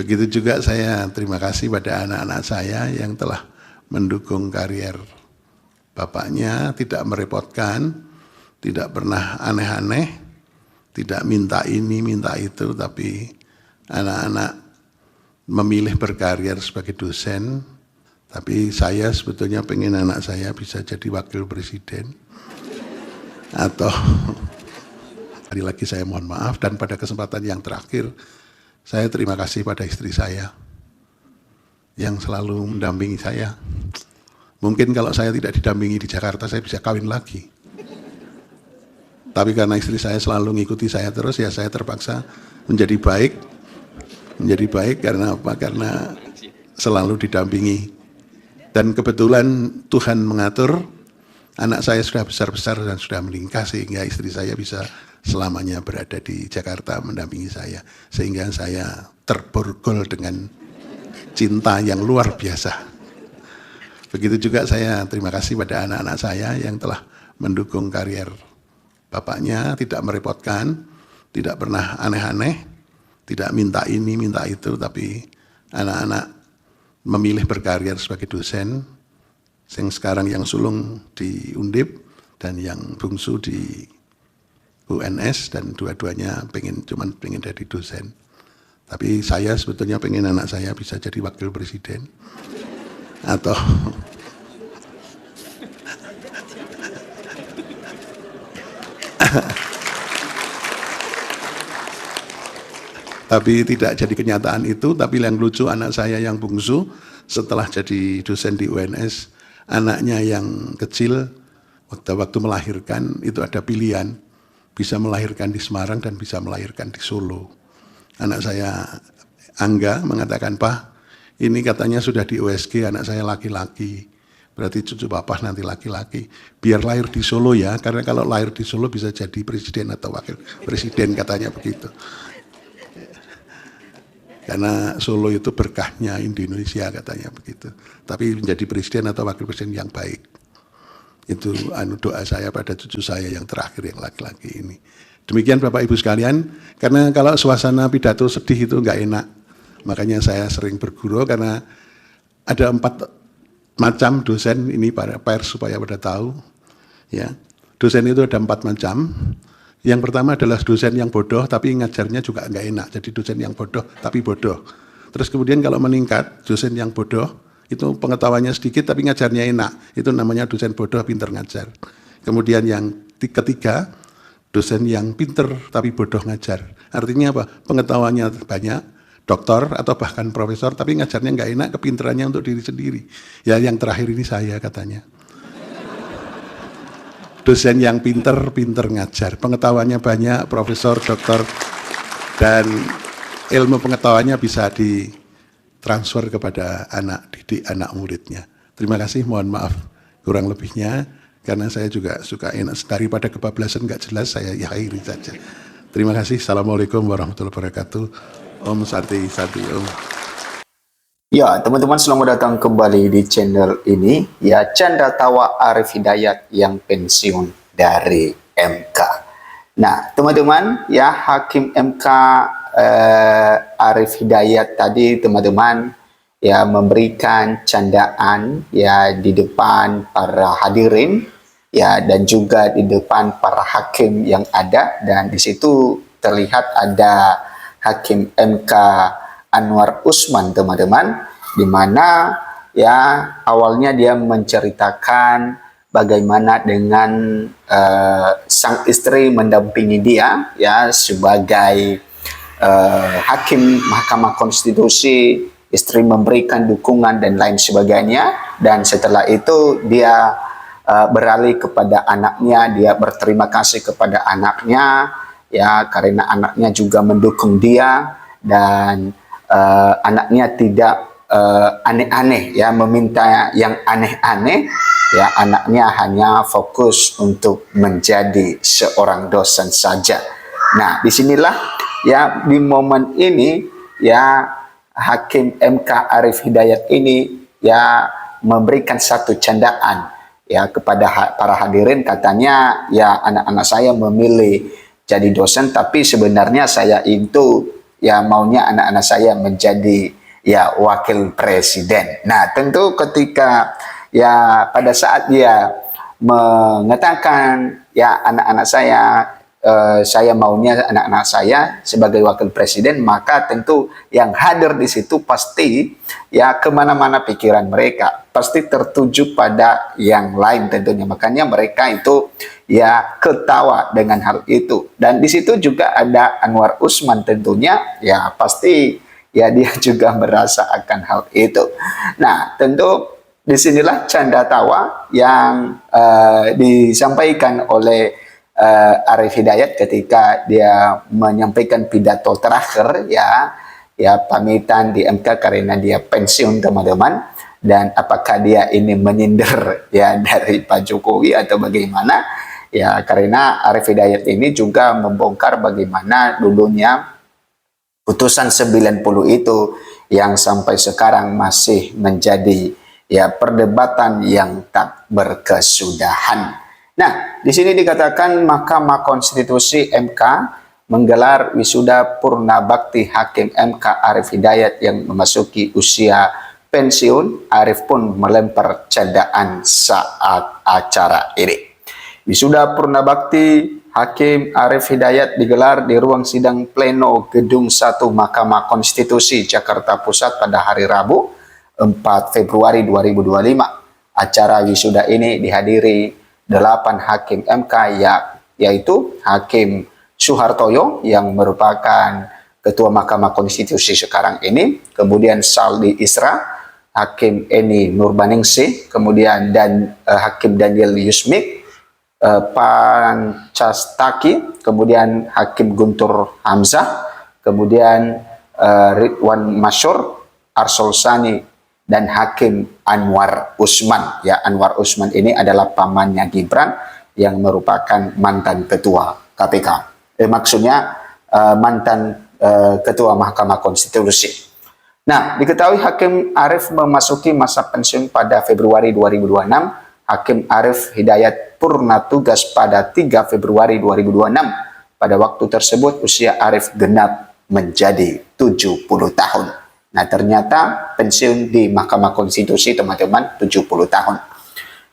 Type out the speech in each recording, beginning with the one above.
Begitu juga saya terima kasih pada anak-anak saya yang telah mendukung karier bapaknya, tidak merepotkan, tidak pernah aneh-aneh, tidak minta ini, minta itu, tapi anak-anak memilih berkarier sebagai dosen. Tapi saya sebetulnya pengen anak saya bisa jadi wakil presiden. Atau sekali lagi saya mohon maaf, dan pada kesempatan yang terakhir saya terima kasih pada istri saya yang selalu mendampingi saya. Mungkin kalau saya tidak didampingi di Jakarta saya bisa kawin lagi. Tapi karena istri saya selalu mengikuti saya terus, ya saya terpaksa menjadi baik. Menjadi baik karena apa? Karena selalu didampingi. Dan kebetulan Tuhan mengatur, anak saya sudah besar-besar dan sudah menikah sehingga istri saya bisa selamanya berada di Jakarta mendampingi saya. Sehingga saya terborgol dengan cinta yang luar biasa. Begitu juga saya terima kasih pada anak-anak saya yang telah mendukung karier bapaknya, tidak merepotkan, tidak pernah aneh-aneh, tidak minta ini, minta itu, tapi anak-anak memilih berkarier sebagai dosen, yang sekarang yang sulung di Undip dan yang bungsu di UNS, dan dua-duanya cuman pengen jadi dosen. Tapi saya sebetulnya pengen anak saya bisa jadi wakil presiden atau tapi tidak jadi kenyataan itu. Tapi yang lucu, anak saya yang bungsu setelah jadi dosen di UNS, anaknya yang kecil waktu melahirkan itu ada pilihan, bisa melahirkan di Semarang dan bisa melahirkan di Solo. Anak saya Angga mengatakan, "Pak, ini katanya sudah di USG, anak saya laki-laki, berarti cucu bapak nanti laki-laki, biar lahir di Solo ya, karena kalau lahir di Solo bisa jadi presiden atau wakil presiden," katanya begitu. Karena Solo itu berkahnya Indonesia katanya begitu. Tapi menjadi presiden atau wakil presiden yang baik. Itu doa saya pada cucu saya yang terakhir yang laki-laki ini. Demikian Bapak Ibu sekalian, karena kalau suasana pidato sedih itu enggak enak. Makanya saya sering bergurau karena ada 4 macam dosen ini para pers supaya pada tahu. Ya, dosen itu ada 4 macam. Yang pertama adalah dosen yang bodoh tapi ngajarnya juga enggak enak. Jadi dosen yang bodoh tapi bodoh. Terus kemudian kalau meningkat, dosen yang bodoh itu pengetahuannya sedikit tapi ngajarnya enak. Itu namanya dosen bodoh pinter ngajar. Kemudian yang ketiga, dosen yang pinter tapi bodoh ngajar. Artinya apa? Pengetahuannya banyak, doktor atau bahkan profesor, tapi ngajarnya enggak enak, kepinterannya untuk diri sendiri. Ya yang terakhir ini saya katanya. Dosen yang pinter ngajar, pengetahuannya banyak, profesor, doktor, dan ilmu pengetahuannya bisa ditransfer kepada anak didik, anak muridnya. Terima kasih, mohon maaf kurang lebihnya, karena saya juga suka enak, daripada kebablasan nggak jelas, saya akhiri saja. Terima kasih, Assalamualaikum warahmatullahi wabarakatuh. Om Santi Om. Ya, teman-teman, selamat datang kembali di channel ini. Ya, Canda Tawa Arif Hidayat yang pensiun dari MK. Nah, teman-teman, ya Hakim MK Arif Hidayat tadi, teman-teman, ya memberikan candaan ya di depan para hadirin, ya dan juga di depan para hakim yang ada, dan di situ terlihat ada Hakim MK Anwar Usman, teman-teman, di mana ya awalnya dia menceritakan bagaimana dengan sang istri mendampingi dia ya sebagai hakim Mahkamah Konstitusi, istri memberikan dukungan dan lain sebagainya, dan setelah itu dia beralih kepada anaknya, dia berterima kasih kepada anaknya ya karena anaknya juga mendukung dia, dan anaknya tidak aneh-aneh ya, meminta yang aneh-aneh ya, anaknya hanya fokus untuk menjadi seorang dosen saja. Nah, disinilah ya di momen ini ya Hakim MK Arif Hidayat ini ya memberikan satu candaan ya kepada para hadirin, katanya ya anak-anak saya memilih jadi dosen, tapi sebenarnya saya itu ya maunya anak-anak saya menjadi ya wakil presiden. Nah, tentu ketika ya pada saat dia mengatakan ya anak-anak saya maunya anak-anak saya sebagai wakil presiden, maka tentu yang hadir di situ pasti ya kemana-mana pikiran mereka, pasti tertuju pada yang lain tentunya. Makanya mereka itu ya ketawa dengan hal itu. Dan di situ juga ada Anwar Usman tentunya, ya pasti ya dia juga merasa akan hal itu. Nah, tentu disinilah canda tawa yang disampaikan oleh Arif Hidayat ketika dia menyampaikan pidato terakhir ya pamitan di MK karena dia pensiun, teman-teman. Dan apakah dia ini menyindir ya dari Pak Jokowi atau bagaimana? Ya karena Arif Hidayat ini juga membongkar bagaimana dulunya putusan 90 itu yang sampai sekarang masih menjadi ya perdebatan yang tak berkesudahan. Nah, di sini dikatakan Mahkamah Konstitusi MK menggelar wisuda purna bakti Hakim MK Arif Hidayat yang memasuki usia pensiun. Arif pun melempar candaan saat acara ini. Wisuda purna bakti Hakim Arif Hidayat digelar di ruang sidang pleno Gedung 1 Mahkamah Konstitusi Jakarta Pusat pada hari Rabu 4 Februari 2025. Acara wisuda ini dihadiri 8 hakim MK yaitu Hakim Suhartoyo yang merupakan Ketua Mahkamah Konstitusi sekarang ini, kemudian Saldi Isra, Hakim Eni Nurbaningsih, kemudian Hakim Daniel Yusmik, Pancastaki, kemudian Hakim Guntur Hamzah, kemudian Ridwan Masyur, Arsul Sani, dan Hakim Anwar Usman. Ya, Anwar Usman ini adalah pamannya Gibran yang merupakan mantan ketua KPK. Maksudnya mantan ketua Mahkamah Konstitusi. Nah, diketahui Hakim Arif memasuki masa pensiun pada Februari 2026. Hakim Arif Hidayat purna tugas pada 3 Februari 2026. Pada waktu tersebut usia Arif genap menjadi 70 tahun. Nah, ternyata pensiun di Mahkamah Konstitusi, teman-teman, 70 tahun.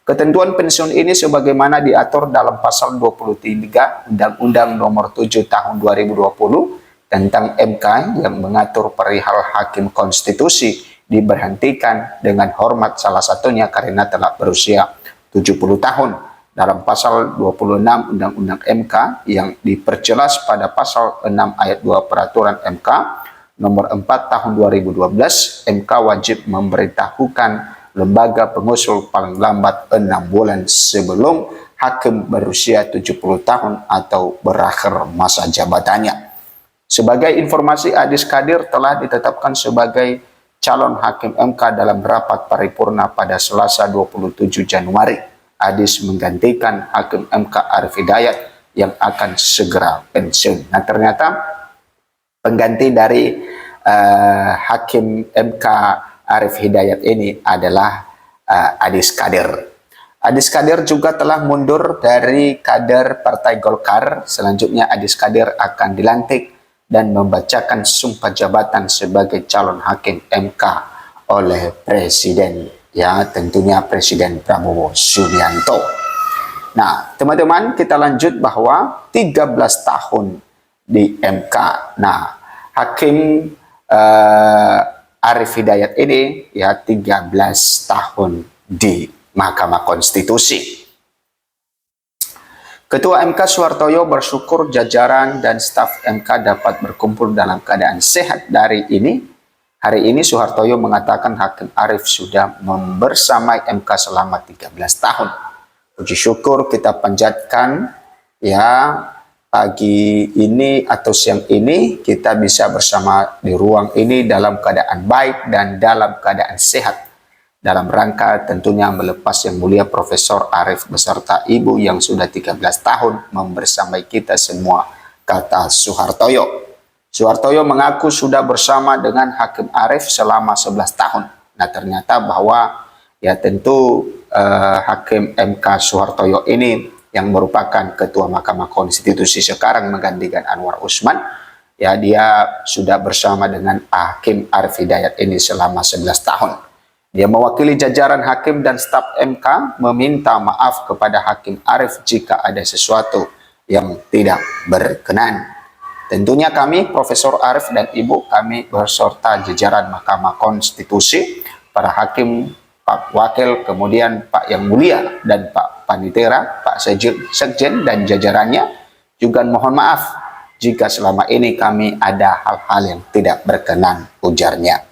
Ketentuan pensiun ini sebagaimana diatur dalam pasal 23 Undang-Undang Nomor 7 Tahun 2020 tentang MK yang mengatur perihal hakim konstitusi diberhentikan dengan hormat, salah satunya karena telah berusia 70 tahun. Dalam pasal 26 Undang-Undang MK yang diperjelas pada pasal 6 ayat 2 Peraturan MK Nomor 4 Tahun 2012, MK wajib memberitahukan lembaga pengusul paling lambat 6 bulan sebelum hakim berusia 70 tahun atau berakhir masa jabatannya. Sebagai informasi, Adis Kadir telah ditetapkan sebagai calon hakim MK dalam rapat paripurna pada Selasa 27 Januari. Adis menggantikan Hakim MK Arif Hidayat yang akan segera pensiun. Nah, ternyata pengganti dari Hakim MK Arif Hidayat ini adalah Adis Kadir. Adis Kadir juga telah mundur dari kader Partai Golkar. Selanjutnya Adis Kadir akan dilantik dan membacakan sumpah jabatan sebagai calon hakim MK oleh Presiden, ya tentunya Presiden Prabowo Subianto. Nah, teman-teman, kita lanjut bahwa 13 tahun di MK. Nah, Hakim Arif Hidayat ini ya 13 tahun di Mahkamah Konstitusi. Ketua MK Suhartoyo bersyukur jajaran dan staf MK dapat berkumpul dalam keadaan sehat hari ini. Hari ini Suhartoyo mengatakan Hakim Arif sudah membersamai MK selama 13 tahun. Puji syukur kita panjatkan ya, pagi ini atau siang ini kita bisa bersama di ruang ini dalam keadaan baik dan dalam keadaan sehat, dalam rangka tentunya melepas Yang Mulia Profesor Arif beserta Ibu yang sudah 13 tahun membersamai kita semua, kata Suhartoyo. Suhartoyo mengaku sudah bersama dengan Hakim Arif selama 11 tahun. Nah, ternyata bahwa ya tentu Hakim MK Suhartoyo ini yang merupakan Ketua Mahkamah Konstitusi sekarang menggantikan Anwar Usman, ya dia sudah bersama dengan Hakim Arif Hidayat ini selama 11 tahun. Dia mewakili jajaran hakim dan staf MK meminta maaf kepada Hakim Arif jika ada sesuatu yang tidak berkenan. Tentunya kami, Profesor Arif dan Ibu, kami beserta jajaran Mahkamah Konstitusi, para hakim, Pak Wakil, kemudian Pak Yang Mulia dan Pak Panitera, Pak Sekjen dan jajarannya, juga mohon maaf jika selama ini kami ada hal-hal yang tidak berkenan, ujarnya.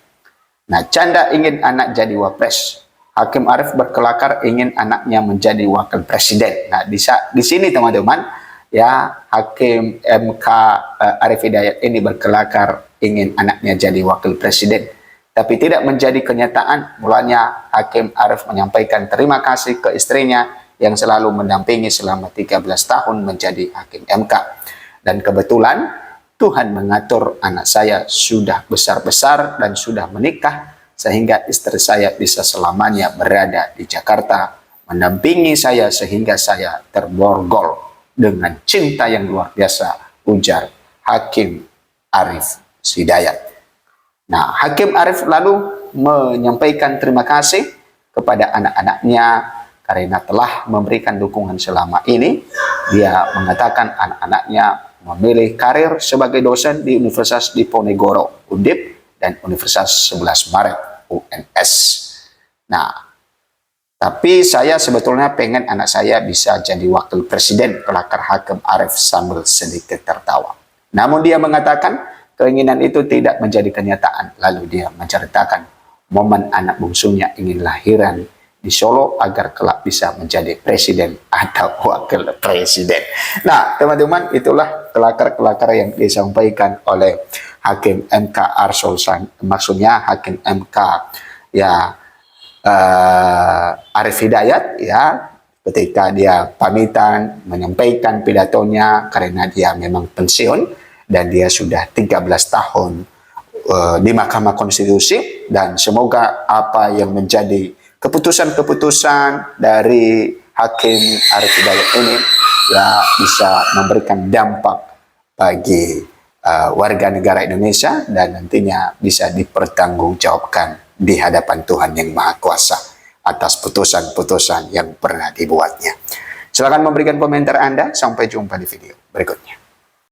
Nah, canda ingin anak jadi wapres. Hakim Arif berkelakar ingin anaknya menjadi wakil presiden. Nah, di sini teman-teman, ya, Hakim MK Arif Hidayat ini berkelakar ingin anaknya jadi wakil presiden. Tapi tidak menjadi kenyataan. Mulanya Hakim Arif menyampaikan terima kasih ke istrinya yang selalu mendampingi selama 13 tahun menjadi Hakim MK. Dan kebetulan Tuhan mengatur anak saya sudah besar-besar dan sudah menikah sehingga istri saya bisa selamanya berada di Jakarta mendampingi saya sehingga saya terborgol dengan cinta yang luar biasa, ujar Hakim Arif Hidayat. Nah, Hakim Arif lalu menyampaikan terima kasih kepada anak-anaknya karena telah memberikan dukungan selama ini. Dia mengatakan anak-anaknya memilih karir sebagai dosen di Universitas Diponegoro Undip dan Universitas 11 Maret UNS. Nah, tapi saya sebetulnya pengen anak saya bisa jadi wakil presiden, kelakar Hakim Arif sambil sedikit tertawa. Namun dia mengatakan keinginan itu tidak menjadi kenyataan. Lalu dia menceritakan momen anak bungsunya ingin lahiran di Solo agar kelak bisa menjadi presiden atau wakil presiden. Nah, teman-teman, itulah kelakar-kelakar yang disampaikan oleh Hakim MK Arsul, maksudnya Hakim MK ya Arif Hidayat, ya, ketika dia pamitan menyampaikan pidatonya karena dia memang pensiun dan dia sudah 13 tahun di Mahkamah Konstitusi, dan semoga apa yang menjadi keputusan-keputusan dari Hakim Arif Hidayat ini ya bisa memberikan dampak bagi warga negara Indonesia dan nantinya bisa dipertanggungjawabkan di hadapan Tuhan Yang Maha Kuasa atas putusan-putusan yang pernah dibuatnya. Silakan memberikan komentar Anda. Sampai jumpa di video berikutnya.